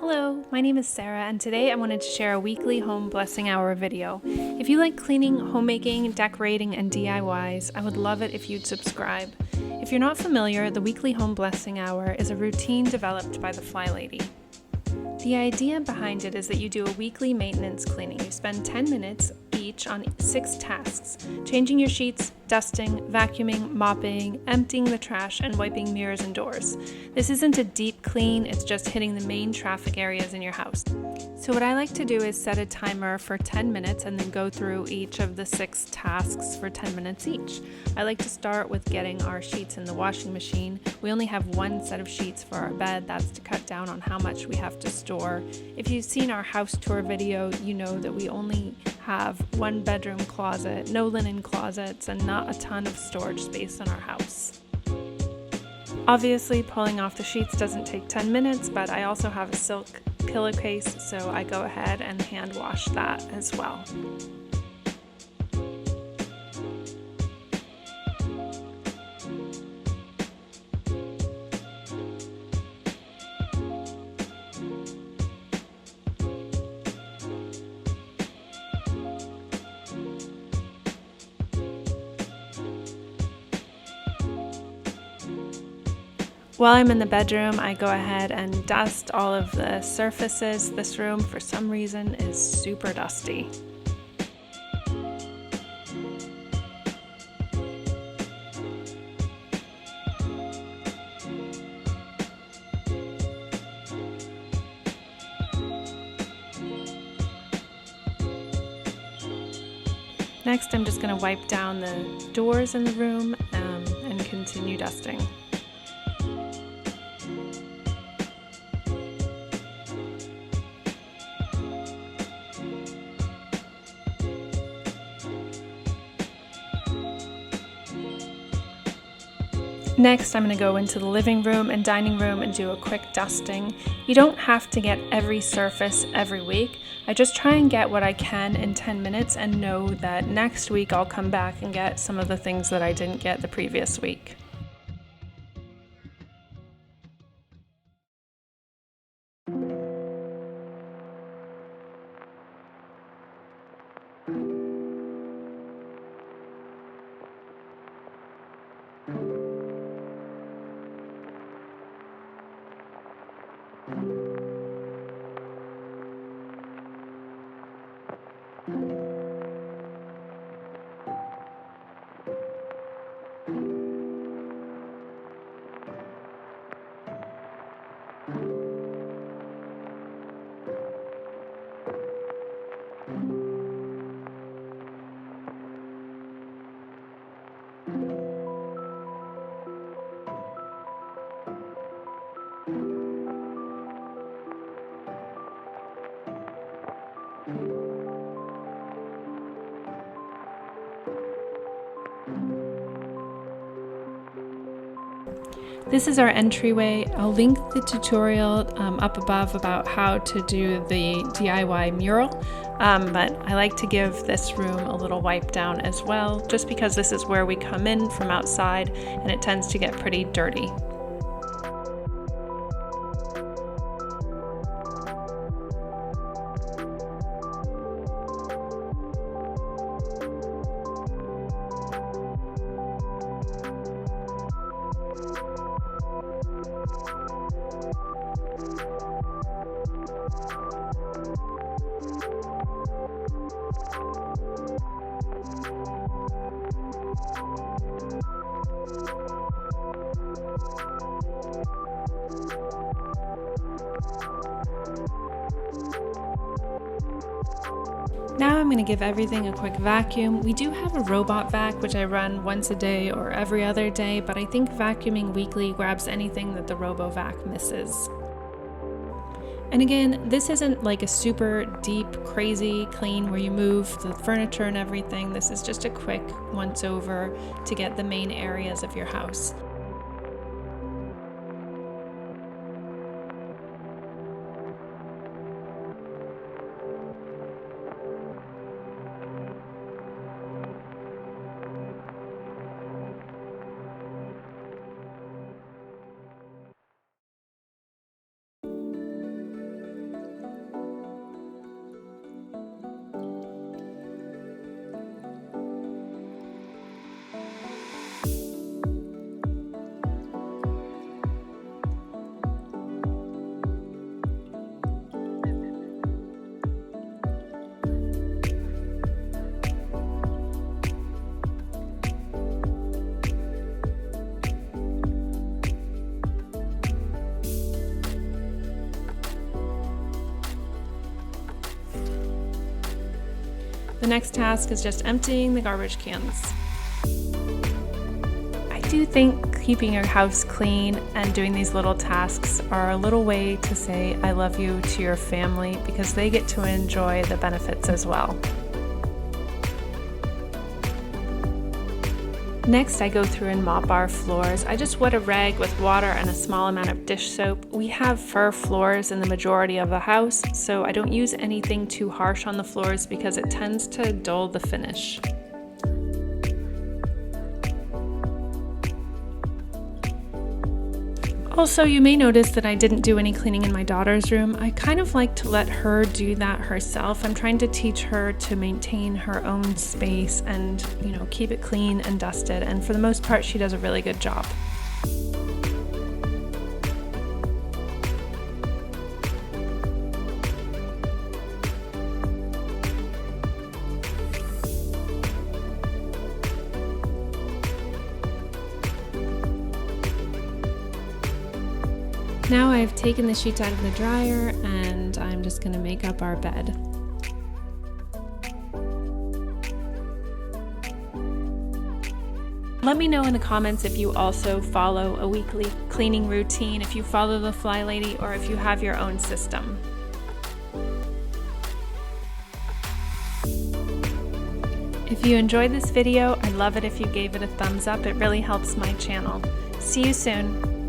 Hello, my name is Sarah, and today I wanted to share a weekly home blessing hour video. If you like cleaning, homemaking, decorating, and DIYs, I would love it if you'd subscribe. If you're not familiar, the weekly home blessing hour is a routine developed by the Flylady. The idea behind it is that you do a weekly maintenance cleaning. You spend 10 minutes each on 6 tasks: changing your sheets, dusting, vacuuming, mopping, emptying the trash, and wiping mirrors and doors. This isn't a deep clean, it's just hitting the main traffic areas in your house. So what I like to do is set a timer for 10 minutes and then go through each of the 6 tasks for 10 minutes each. I like to start with getting our sheets in the washing machine. We only have one set of sheets for our bed. That's to cut down on how much we have to store. If you've seen our house tour video, you know that we only have one bedroom closet, no linen closets, and not a ton of storage space in our house. Obviously, pulling off the sheets doesn't take 10 minutes, but I also have a silk pillowcase, so I go ahead and hand wash that as well. While I'm in the bedroom, I go ahead and dust all of the surfaces. This room, for some reason, is super dusty. Next, I'm just going to wipe down the doors in the room and continue dusting. Next, I'm going to go into the living room and dining room and do a quick dusting. You don't have to get every surface every week. I just try and get what I can in 10 minutes and know that next week I'll come back and get some of the things that I didn't get the previous week. This is our entryway. I'll link the tutorial up above about how to do the DIY mural, but I like to give this room a little wipe down as well, just because this is where we come in from outside and it tends to get pretty dirty. Now I'm going to give everything a quick vacuum. We do have a robot vac, which I run once a day or every other day, but I think vacuuming weekly grabs anything that the RoboVac misses. And again, this isn't like a super deep, crazy clean where you move the furniture and everything. This is just a quick once over to get the main areas of your house. The next task is just emptying the garbage cans. I do think keeping your house clean and doing these little tasks are a little way to say I love you to your family because they get to enjoy the benefits as well. Next, I go through and mop our floors. I just wet a rag with water and a small amount of dish soap. We have fur floors in the majority of the house, so I don't use anything too harsh on the floors because it tends to dull the finish. Also, you may notice that I didn't do any cleaning in my daughter's room. I kind of like to let her do that herself. I'm trying to teach her to maintain her own space and, keep it clean and dusted. And for the most part, she does a really good job. Now I've taken the sheets out of the dryer and I'm just going to make up our bed. Let me know in the comments if you also follow a weekly cleaning routine, if you follow the Flylady, or if you have your own system. If you enjoyed this video, I'd love it if you gave it a thumbs up. It really helps my channel. See you soon.